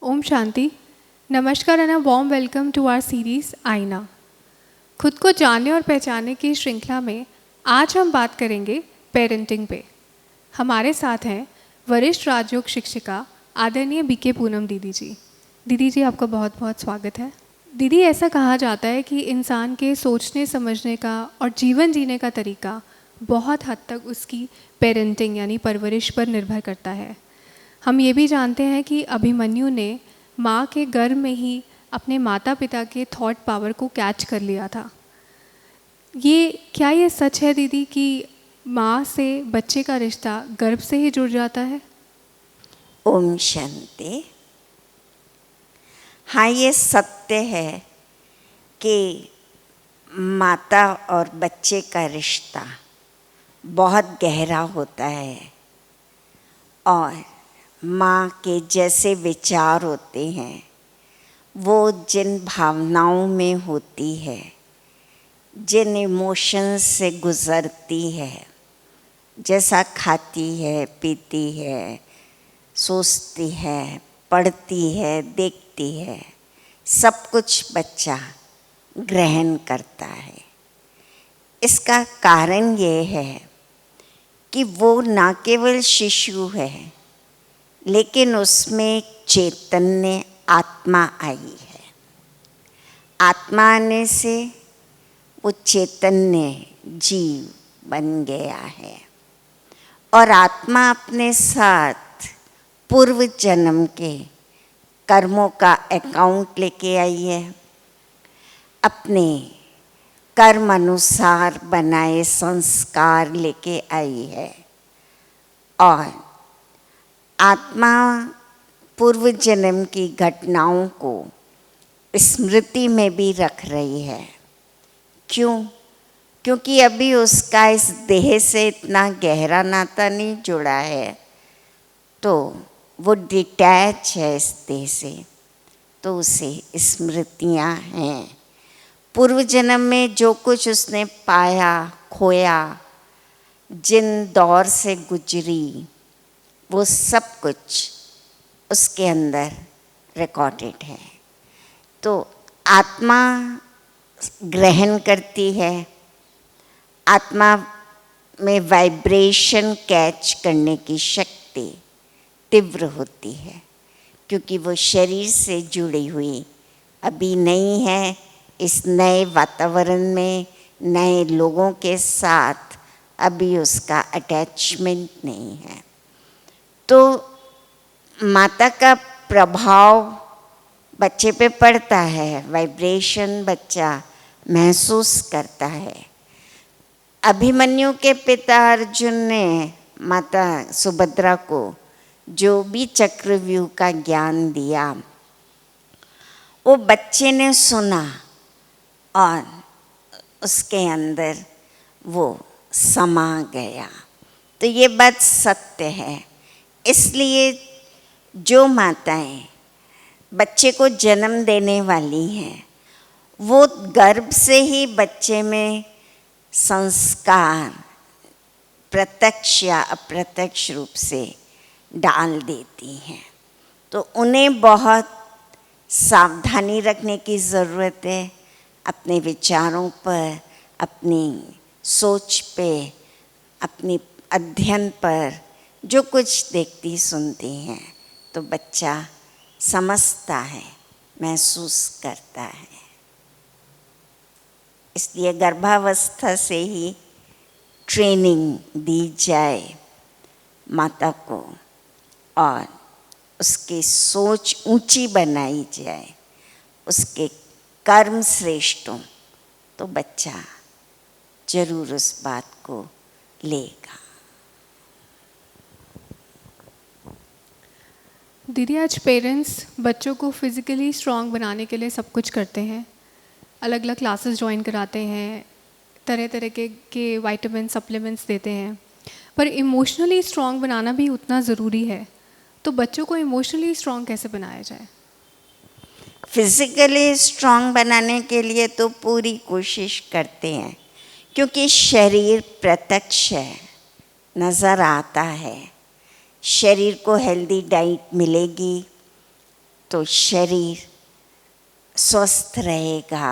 ओम शांति। नमस्कार and a warm welcome to our series Aaina. खुद को जानने और पहचानने की श्रृंखला में आज हम बात करेंगे पेरेंटिंग पे। हमारे साथ हैं वरिष्ठ राजयोग शिक्षिका आदरणीय बीके पूनम दीदी जी। दीदी जी, आपका बहुत बहुत स्वागत है। दीदी, ऐसा कहा जाता है कि इंसान के सोचने समझने का और जीवन जीने का तरीका बहुत हद तक उसकी पेरेंटिंग यानी परवरिश पर निर्भर करता है। हम ये भी जानते हैं कि अभिमन्यु ने माँ के गर्भ में ही अपने माता पिता के थॉट पावर को कैच कर लिया था। ये सच है दीदी कि माँ से बच्चे का रिश्ता गर्भ से ही जुड़ जाता है? ओम शांति। हाँ, ये सत्य है कि माता और बच्चे का रिश्ता बहुत गहरा होता है और माँ के जैसे विचार होते हैं, वो जिन भावनाओं में होती है, जिन इमोशंस से गुज़रती है, जैसा खाती है, पीती है, सोचती है, पढ़ती है, देखती है, सब कुछ बच्चा ग्रहण करता है। इसका कारण ये है कि वो ना केवल शिशु है, लेकिन उसमें चैतन्य आत्मा आई है। आत्मा आने से वो चैतन्य जीव बन गया है और आत्मा अपने साथ पूर्व जन्म के कर्मों का अकाउंट लेके आई है। अपने कर्म अनुसार बनाए संस्कार लेके आई है और आत्मा पूर्व जन्म की घटनाओं को स्मृति में भी रख रही है। क्यों? क्योंकि अभी उसका इस देह से इतना गहरा नाता नहीं जुड़ा है, तो वो डिटैच है इस देह से, तो उसे स्मृतियाँ हैं। पूर्व जन्म में जो कुछ उसने पाया, खोया, जिन दौर से गुजरी, वो सब कुछ उसके अंदर रिकॉर्डेड है। तो आत्मा ग्रहण करती है। आत्मा में वाइब्रेशन कैच करने की शक्ति तीव्र होती है, क्योंकि वो शरीर से जुड़ी हुई अभी नहीं है। इस नए वातावरण में नए लोगों के साथ अभी उसका अटैचमेंट नहीं है। तो माता का प्रभाव बच्चे पे पड़ता है, वाइब्रेशन बच्चा महसूस करता है। अभिमन्यु के पिता अर्जुन ने माता सुभद्रा को जो भी चक्रव्यूह का ज्ञान दिया, वो बच्चे ने सुना और उसके अंदर वो समा गया। तो ये बात सत्य है। इसलिए जो माताएं बच्चे को जन्म देने वाली हैं, वो गर्भ से ही बच्चे में संस्कार प्रत्यक्ष या अप्रत्यक्ष रूप से डाल देती हैं। तो उन्हें बहुत सावधानी रखने की ज़रूरत है। अपने विचारों पर, अपनी सोच पे, अपनी अध्ययन पर जो कुछ देखती सुनती हैं, तो बच्चा समझता है, महसूस करता है। इसलिए गर्भावस्था से ही ट्रेनिंग दी जाए माता को और उसकी सोच ऊंची बनाई जाए, उसके कर्म श्रेष्ठ हों, तो बच्चा जरूर उस बात को लेगा। दीदी, आज पेरेंट्स बच्चों को फिज़िकली स्ट्रॉन्ग बनाने के लिए सब कुछ करते हैं। अलग अलग क्लासेस ज्वाइन कराते हैं, तरह तरह के विटामिन सप्लीमेंट्स देते हैं, पर इमोशनली स्ट्रॉन्ग बनाना भी उतना ज़रूरी है। तो बच्चों को इमोशनली स्ट्रॉन्ग कैसे बनाया जाए? फिज़िकली स्ट्रॉन्ग बनाने के लिए तो पूरी कोशिश करते हैं, क्योंकि शरीर प्रत्यक्ष है, नज़र आता है। शरीर को हेल्दी डाइट मिलेगी तो शरीर स्वस्थ रहेगा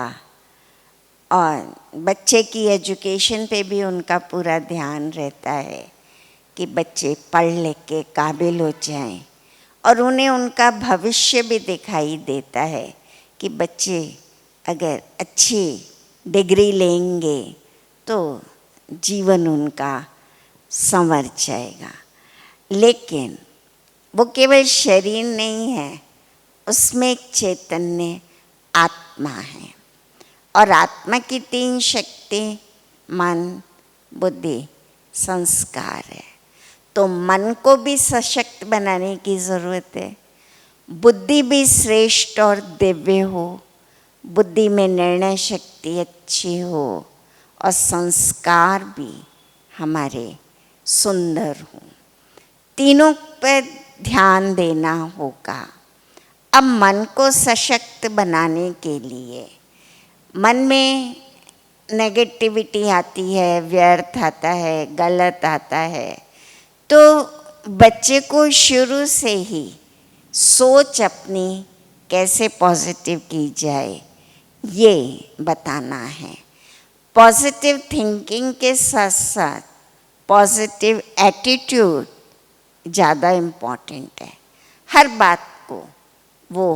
और बच्चे की एजुकेशन पे भी उनका पूरा ध्यान रहता है कि बच्चे पढ़ लिख के काबिल हो जाएं और उन्हें उनका भविष्य भी दिखाई देता है कि बच्चे अगर अच्छी डिग्री लेंगे तो जीवन उनका संवर जाएगा। लेकिन वो केवल शरीर नहीं है, उसमें एक चैतन्य आत्मा है और आत्मा की 3 शक्ति मन, बुद्धि, संस्कार है। तो मन को भी सशक्त बनाने की ज़रूरत है, बुद्धि भी श्रेष्ठ और दिव्य हो, बुद्धि में निर्णय शक्ति अच्छी हो और संस्कार भी हमारे सुंदर हो। तीनों पर ध्यान देना होगा। अब मन को सशक्त बनाने के लिए मन में नेगेटिविटी आती है, व्यर्थ आता है, गलत आता है, तो बच्चे को शुरू से ही सोच अपनी कैसे पॉजिटिव की जाए ये बताना है। पॉजिटिव थिंकिंग के साथ साथ पॉजिटिव एटीट्यूड ज़्यादा इम्पॉर्टेंट है। हर बात को वो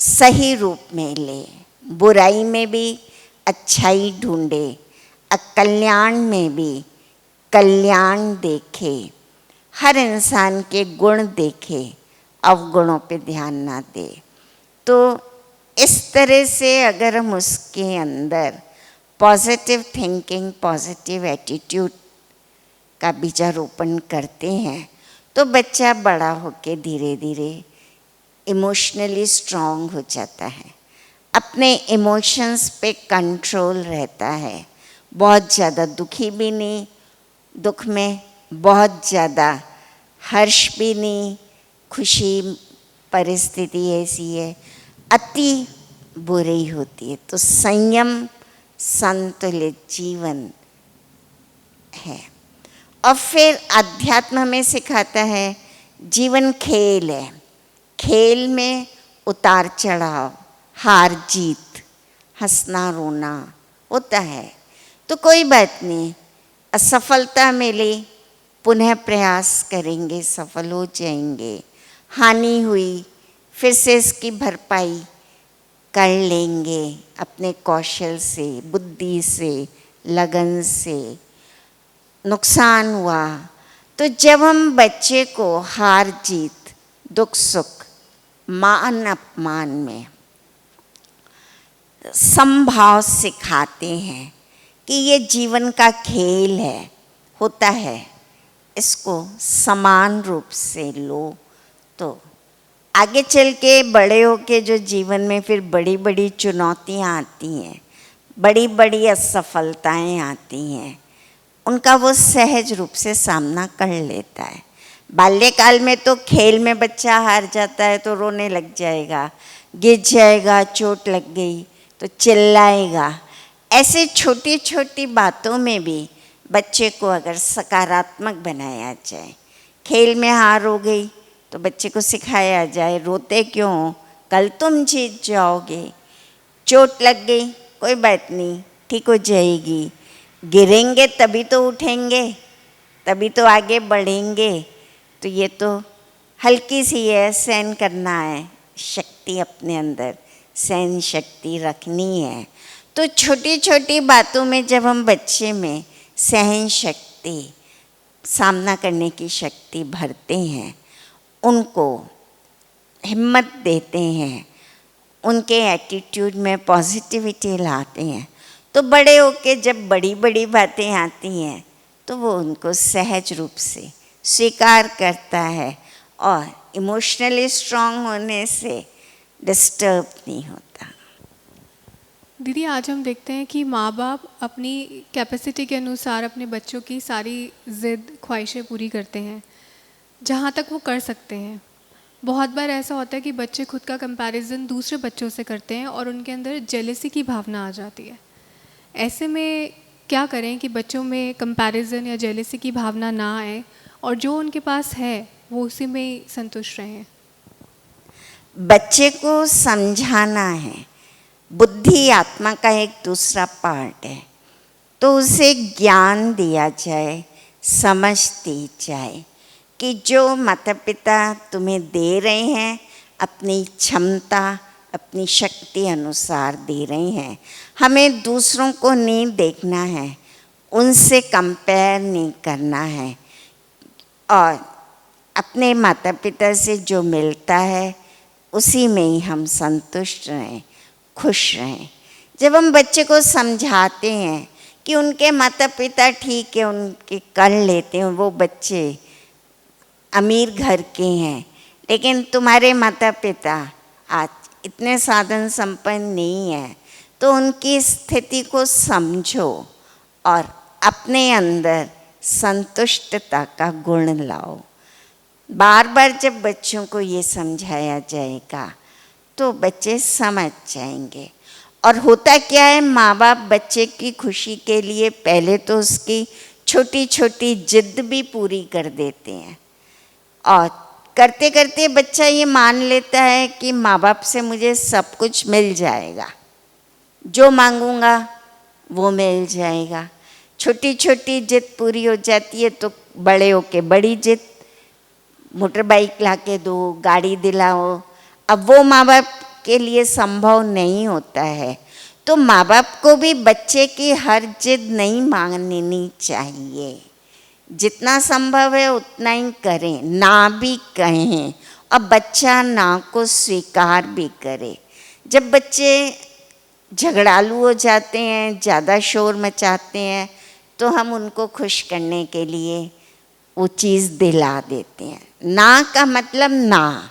सही रूप में ले, बुराई में भी अच्छाई ढूंढे, अकल्याण में भी कल्याण देखे, हर इंसान के गुण देखे, अवगुणों पे ध्यान ना दे। तो इस तरह से अगर हम उसके अंदर पॉजिटिव थिंकिंग, पॉजिटिव एटीट्यूड का बीजारोपण करते हैं तो बच्चा बड़ा होके धीरे धीरे इमोशनली स्ट्रांग हो जाता है, अपने इमोशंस पे कंट्रोल रहता है, बहुत ज़्यादा दुखी भी नहीं, दुख में बहुत ज़्यादा हर्ष भी नहीं, खुशी परिस्थिति ऐसी है, अति बुरी होती है। तो संयम संतुलित जीवन है। और फिर अध्यात्म में सिखाता है जीवन खेल है, खेल में उतार चढ़ाव, हार जीत, हंसना रोना होता है, तो कोई बात नहीं, असफलता मिली पुनः प्रयास करेंगे, सफल हो जाएंगे, हानि हुई फिर से इसकी भरपाई कर लेंगे अपने कौशल से, बुद्धि से, लगन से। नुकसान हुआ तो जब हम बच्चे को हार जीत, दुख सुख, मान अपमान में समभाव सिखाते हैं कि ये जीवन का खेल है, होता है, इसको समान रूप से लो, तो आगे चल के बड़े हो के जो जीवन में फिर बड़ी बड़ी चुनौतियाँ आती हैं, बड़ी बड़ी असफलताएं आती हैं, उनका वो सहज रूप से सामना कर लेता है। बाल्यकाल में तो खेल में बच्चा हार जाता है तो रोने लग जाएगा, गिर जाएगा, चोट लग गई तो चिल्लाएगा। ऐसे छोटी छोटी बातों में भी बच्चे को अगर सकारात्मक बनाया जाए, खेल में हार हो गई तो बच्चे को सिखाया जाए रोते क्यों, कल तुम जीत जाओगे, चोट लग गई कोई बात नहीं, ठीक हो जाएगी, गिरेंगे तभी तो उठेंगे, तभी तो आगे बढ़ेंगे, तो ये तो हल्की सी है, सहन करना है, शक्ति अपने अंदर सहन शक्ति रखनी है। तो छोटी छोटी बातों में जब हम बच्चे में सहन शक्ति, सामना करने की शक्ति भरते हैं, उनको हिम्मत देते हैं, उनके एटीट्यूड में पॉजिटिविटी लाते हैं, तो बड़े होके जब बड़ी बड़ी बातें आती हैं तो वो उनको सहज रूप से स्वीकार करता है और इमोशनली स्ट्रांग होने से डिस्टर्ब नहीं होता। दीदी, आज हम देखते हैं कि माँ बाप अपनी कैपेसिटी के अनुसार अपने बच्चों की सारी ज़िद ख्वाहिशें पूरी करते हैं जहाँ तक वो कर सकते हैं। बहुत बार ऐसा होता है कि बच्चे खुद का कंपैरिजन दूसरे बच्चों से करते हैं और उनके अंदर जेलसी की भावना आ जाती है। ऐसे में क्या करें कि बच्चों में कंपैरिजन या जेलसी की भावना ना आए और जो उनके पास है वो उसी में संतुष्ट रहें? बच्चे को समझाना है। बुद्धि आत्मा का एक दूसरा पार्ट है, तो उसे ज्ञान दिया जाए, समझ दी जाए कि जो माता पिता तुम्हें दे रहे हैं अपनी क्षमता, अपनी शक्ति अनुसार दे रहे हैं। हमें दूसरों को नहीं देखना है, उनसे कंपेयर नहीं करना है, और अपने माता पिता से जो मिलता है उसी में ही हम संतुष्ट रहें, खुश रहें। जब हम बच्चे को समझाते हैं कि उनके माता पिता ठीक है, उनके कर लेते हैं, वो बच्चे अमीर घर के हैं, लेकिन तुम्हारे माता पिता आज इतने साधन संपन्न नहीं है, तो उनकी स्थिति को समझो और अपने अंदर संतुष्टता का गुण लाओ। बार बार जब बच्चों को ये समझाया जाएगा तो बच्चे समझ जाएंगे। और होता क्या है, माँ बाप बच्चे की खुशी के लिए पहले तो उसकी छोटी छोटी जिद भी पूरी कर देते हैं, और करते करते बच्चा ये मान लेता है कि माँ बाप से मुझे सब कुछ मिल जाएगा, जो मांगूंगा वो मिल जाएगा। छोटी छोटी जिद पूरी हो जाती है तो बड़े होके बड़ी जिद, मोटर बाइक ला के दो, गाड़ी दिलाओ। अब वो माँ बाप के लिए संभव नहीं होता है, तो माँ बाप को भी बच्चे की हर जिद नहीं माननी चाहिए। जितना संभव है उतना ही करें, ना भी कहें, और बच्चा ना को स्वीकार भी करे। जब बच्चे झगड़ालू हो जाते हैं, ज़्यादा शोर मचाते हैं, तो हम उनको खुश करने के लिए वो चीज़ दिला देते हैं। ना का मतलब ना,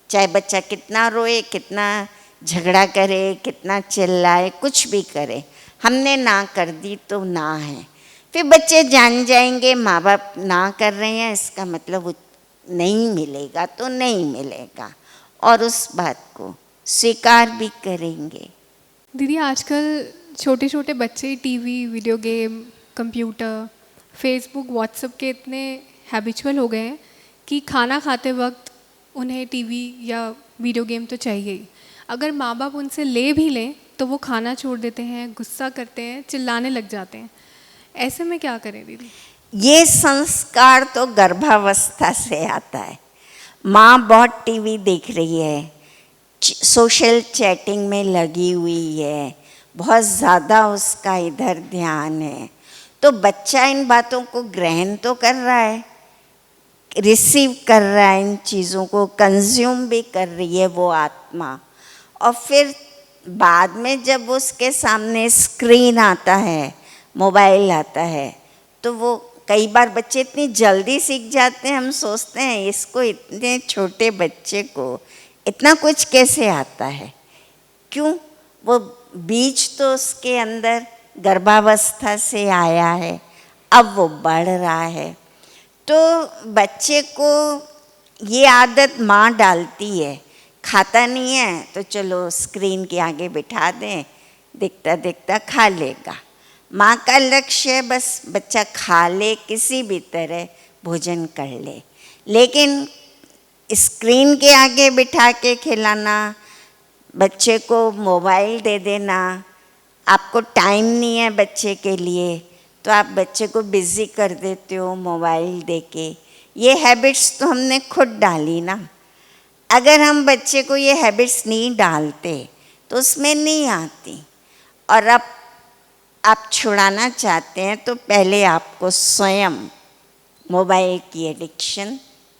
चाहे बच्चा कितना रोए, कितना झगड़ा करे, कितना चिल्लाए, कुछ भी करे, हमने ना कर दी तो ना है। फिर बच्चे जान जाएंगे माँ बाप ना कर रहे हैं, इसका मतलब नहीं मिलेगा तो नहीं मिलेगा, और उस बात को स्वीकार भी करेंगे। दीदी, आजकल छोटे छोटे बच्चे TV, video game, computer, Facebook, WhatsApp के इतने हैबिचुअल हो गए हैं कि खाना खाते वक्त उन्हें टीवी या वीडियो गेम तो चाहिए ही। अगर माँ बाप उनसे ले भी लें तो वो खाना छोड़ देते हैं, गुस्सा करते हैं, चिल्लाने लग जाते हैं। ऐसे में क्या करें दीदी? ये संस्कार तो गर्भावस्था से आता है। माँ बहुत टीवी देख रही है, सोशल चैटिंग में लगी हुई है, बहुत ज़्यादा उसका इधर ध्यान है, तो बच्चा इन बातों को ग्रहण तो कर रहा है, रिसीव कर रहा है, इन चीज़ों को कंज्यूम भी कर रही है वो आत्मा। और फिर बाद में जब उसके सामने स्क्रीन आता है, मोबाइल आता है, तो वो कई बार बच्चे इतनी जल्दी सीख जाते हैं, हम सोचते हैं इसको, इतने छोटे बच्चे को इतना कुछ कैसे आता है। क्यों? वो बीज तो उसके अंदर गर्भावस्था से आया है, अब वो बढ़ रहा है। तो बच्चे को ये आदत माँ डालती है, खाता नहीं है तो चलो स्क्रीन के आगे बिठा दें, देखता देखता खा लेगा। माँ का लक्ष्य है बस बच्चा खा ले, किसी भी तरह भोजन कर ले, लेकिन स्क्रीन के आगे बिठा के खिलाना, बच्चे को मोबाइल दे देना, आपको टाइम नहीं है बच्चे के लिए तो आप बच्चे को बिज़ी कर देते हो मोबाइल दे के। ये हैबिट्स तो हमने खुद डाली ना। अगर हम बच्चे को ये हैबिट्स नहीं डालते तो उसमें नहीं आती। और अब आप छुड़ाना चाहते हैं तो पहले आपको स्वयं मोबाइल की एडिक्शन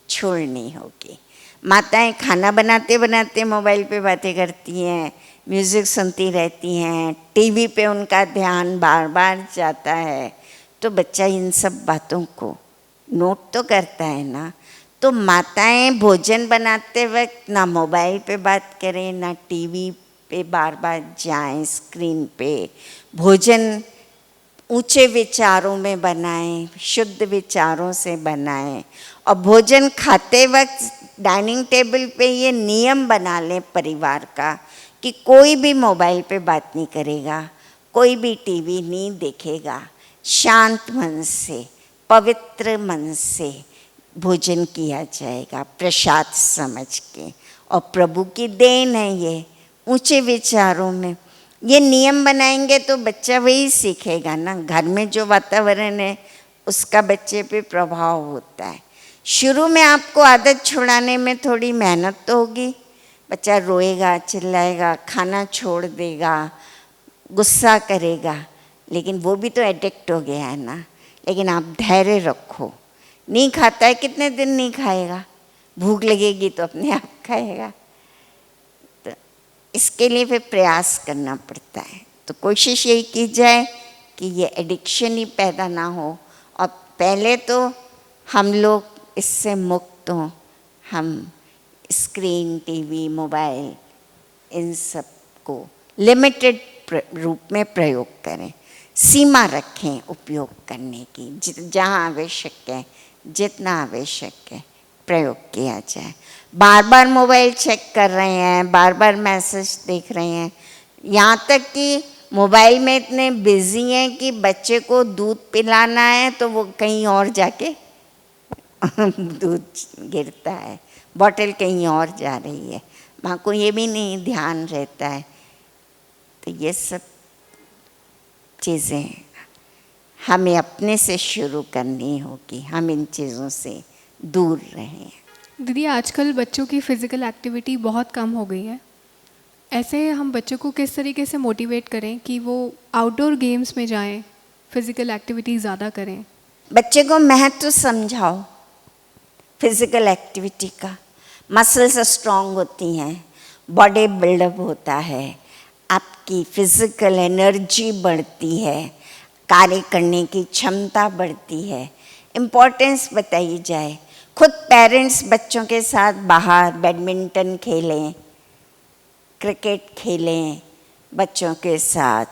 छोड़नी होगी। माताएं खाना बनाते बनाते मोबाइल पे बातें करती हैं, म्यूज़िक सुनती रहती हैं, टीवी पे उनका ध्यान बार बार जाता है, तो बच्चा इन सब बातों को नोट तो करता है ना। तो माताएं भोजन बनाते वक्त ना मोबाइल पे बात करें, ना टीवी पे बार बार जाएं स्क्रीन पे। भोजन ऊंचे विचारों में बनाएं, शुद्ध विचारों से बनाएं, और भोजन खाते वक्त डाइनिंग टेबल पे ये नियम बना लें परिवार का कि कोई भी मोबाइल पे बात नहीं करेगा, कोई भी टीवी नहीं देखेगा, शांत मन से, पवित्र मन से भोजन किया जाएगा, प्रसाद समझ के, और प्रभु की देन है ये, ऊंचे विचारों में। ये नियम बनाएंगे तो बच्चा वही सीखेगा ना। घर में जो वातावरण है उसका बच्चे पे प्रभाव होता है। शुरू में आपको आदत छुड़ाने में थोड़ी मेहनत तो होगी। बच्चा रोएगा, चिल्लाएगा, खाना छोड़ देगा, गुस्सा करेगा, लेकिन वो भी तो एडिक्ट हो गया है ना। लेकिन आप धैर्य रखो। नहीं खाता है, कितने दिन नहीं खाएगा, भूख लगेगी तो अपने आप खाएगा। तो इसके लिए फिर प्रयास करना पड़ता है। तो कोशिश यही की जाए कि ये एडिक्शन ही पैदा ना हो, और पहले तो हम लोग इससे मुक्त हों। हम स्क्रीन, टीवी, मोबाइल, इन सब को लिमिटेड रूप में प्रयोग करें, सीमा रखें उपयोग करने की। जहाँ आवश्यक है, जितना आवश्यक है प्रयोग किया जाए। बार बार मोबाइल चेक कर रहे हैं, बार बार मैसेज देख रहे हैं, यहाँ तक कि मोबाइल में इतने बिजी हैं कि बच्चे को दूध पिलाना है तो वो कहीं और जाके दूध गिरता है, बॉटल कहीं और जा रही है, माँ को ये भी नहीं ध्यान रहता है। तो ये सब चीज़ें हमें अपने से शुरू करनी होगी, हम इन चीज़ों से दूर रहें। दीदी, आजकल बच्चों की फ़िज़िकल एक्टिविटी बहुत कम हो गई है। ऐसे हम बच्चों को किस तरीके से मोटिवेट करें कि वो आउटडोर गेम्स में जाएं, फ़िज़िकल एक्टिविटी ज़्यादा करें? बच्चे को महत्व समझाओ फिज़िकल एक्टिविटी का। मसल्स स्ट्रॉन्ग होती हैं, बॉडी बिल्डअप होता है, आपकी फिज़िकल एनर्जी बढ़ती है, कार्य करने की क्षमता बढ़ती है। इम्पोर्टेंस बताई जाए। खुद पेरेंट्स बच्चों के साथ बाहर बैडमिंटन खेलें, क्रिकेट खेलें बच्चों के साथ,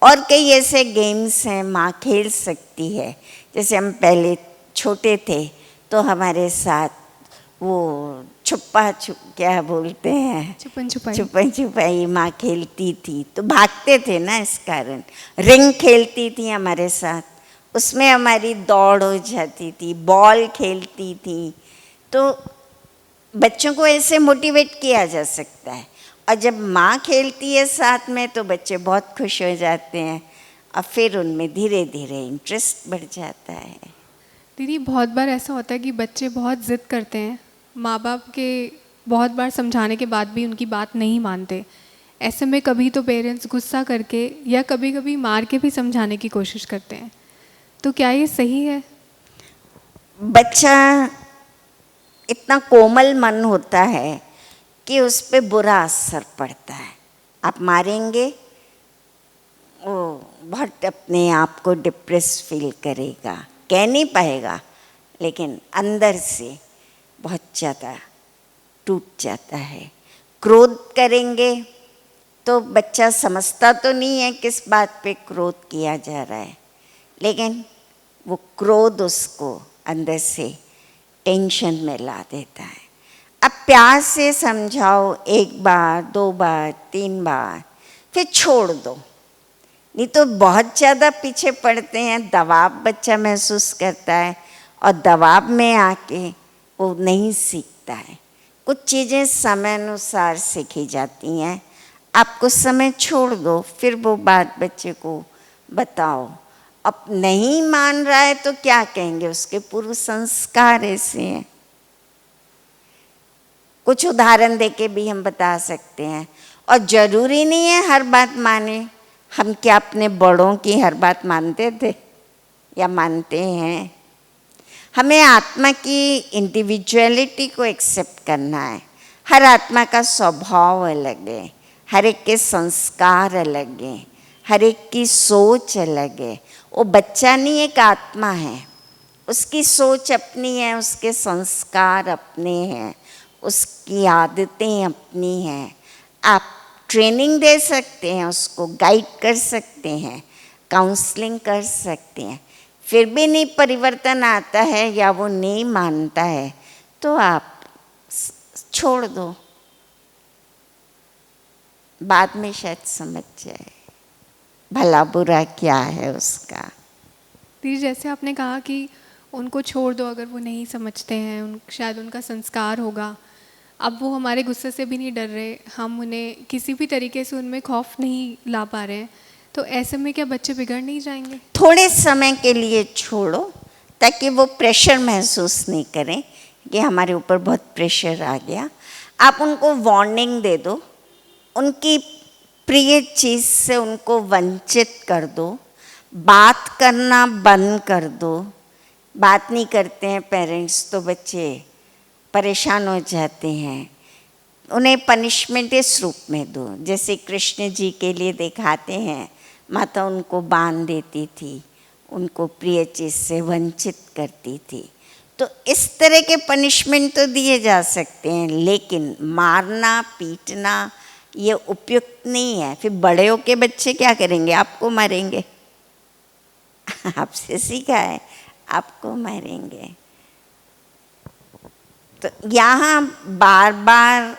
और कई ऐसे गेम्स हैं माँ खेल सकती है। जैसे हम पहले छोटे थे तो हमारे साथ वो क्या बोलते हैं, छुपन छुपाई माँ खेलती थी, तो भागते थे ना, इस कारण। रिंग खेलती थी हमारे साथ, उसमें हमारी दौड़ हो जाती थी, बॉल खेलती थी। तो बच्चों को ऐसे मोटिवेट किया जा सकता है। और जब माँ खेलती है साथ में तो बच्चे बहुत खुश हो जाते हैं, और फिर उनमें धीरे धीरे इंटरेस्ट बढ़ जाता है। दीदी, बहुत बार ऐसा होता है कि बच्चे बहुत ज़िद करते हैं, माँ बाप के बहुत बार समझाने के बाद भी उनकी बात नहीं मानते। ऐसे में कभी तो पेरेंट्स गुस्सा करके या कभी कभी मार के भी समझाने की कोशिश करते हैं, तो क्या ये सही है? बच्चा इतना कोमल मन होता है कि उस पर बुरा असर पड़ता है। आप मारेंगे, वो बहुत अपने आप को डिप्रेस फील करेगा, कह नहीं पाएगा, लेकिन अंदर से बहुत ज़्यादा टूट जाता है। क्रोध करेंगे तो बच्चा समझता तो नहीं है किस बात पे क्रोध किया जा रहा है, लेकिन वो क्रोध उसको अंदर से टेंशन में ला देता है। अब प्यार से समझाओ, 1 बार 2 बार 3 बार, फिर छोड़ दो। नहीं तो बहुत ज़्यादा पीछे पड़ते हैं, दबाव बच्चा महसूस करता है, और दबाव में आके वो नहीं सीखता है। कुछ चीज़ें समय अनुसार सीखी जाती हैं। आप कुछ समय छोड़ दो, फिर वो बात बच्चे को बताओ। अब नहीं मान रहा है तो क्या कहेंगे, उसके पूर्व संस्कार ऐसे हैं। कुछ उदाहरण देके भी हम बता सकते हैं, और ज़रूरी नहीं है हर बात माने। हम क्या अपने बड़ों की हर बात मानते थे या मानते हैं? हमें आत्मा की इंडिविजुअलिटी को एक्सेप्ट करना है। हर आत्मा का स्वभाव अलग है, हर एक के संस्कार अलग हैं, हर एक की सोच अलग है। वो बच्चा नहीं, एक आत्मा है, उसकी सोच अपनी है, उसके संस्कार अपने हैं, उसकी आदतें अपनी हैं। आप ट्रेनिंग दे सकते हैं, उसको गाइड कर सकते हैं, काउंसलिंग कर सकते हैं, फिर भी नहीं परिवर्तन आता है या वो नहीं मानता है तो आप छोड़ दो, बाद में शायद समझ जाए भला बुरा क्या है उसका। दीदी, जैसे आपने कहा कि उनको छोड़ दो अगर वो नहीं समझते हैं, शायद उनका संस्कार होगा, अब वो हमारे गुस्से से भी नहीं डर रहे, हम उन्हें किसी भी तरीके से उनमें खौफ नहीं ला पा रहे हैं, तो ऐसे में क्या बच्चे बिगड़ नहीं जाएंगे? थोड़े समय के लिए छोड़ो ताकि वो प्रेशर महसूस नहीं करें कि हमारे ऊपर बहुत प्रेशर आ गया। आप उनको वार्निंग दे दो, उनकी प्रिय चीज़ से उनको वंचित कर दो, बात करना बंद कर दो। बात नहीं करते हैं पेरेंट्स तो बच्चे परेशान हो जाते हैं। उन्हें पनिशमेंट इस रूप में दो, जैसे कृष्ण जी के लिए दिखाते हैं, माता उनको बांध देती थी, उनको प्रिय चीज़ से वंचित करती थी। तो इस तरह के पनिशमेंट तो दिए जा सकते हैं, लेकिन मारना पीटना ये उपयुक्त नहीं है। फिर बड़े होके बच्चे क्या करेंगे? आपको मारेंगे। आपसे सीखा है, आपको मारेंगे। तो यहाँ बार बार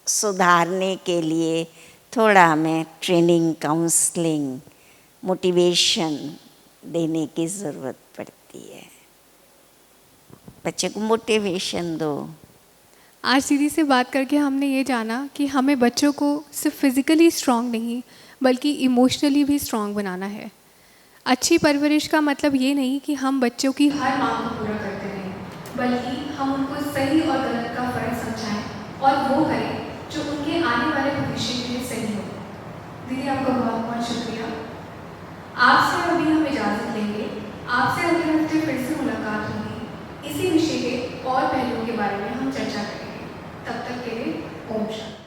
सुधारने के लिए थोड़ा हमें ट्रेनिंग, काउंसलिंग, मोटिवेशन देने की ज़रूरत पड़ती है। बच्चे को मोटिवेशन दो। आज दीदी से बात करके हमने ये जाना कि हमें बच्चों को सिर्फ फिज़िकली स्ट्रॉन्ग नहीं बल्कि इमोशनली भी स्ट्रॉन्ग बनाना है। अच्छी परवरिश का मतलब ये नहीं कि हम बच्चों की हर मांग को पूरा करते रहें, बल्कि हम उनको सही और गलत का फ़र्क समझाएं और वो करें जो उनके आने वाले भविष्य के लिए सही हो। दीदी आपका बहुत बहुत शुक्रिया। आपसे अभी हम इजाज़त लेंगे। आपसे अगले हफ्ते फिर से मुलाकात होगी। इसी विषय के और पहलुओं के बारे में हम चर्चा करेंगे। तब तक के लिए ओम शांति।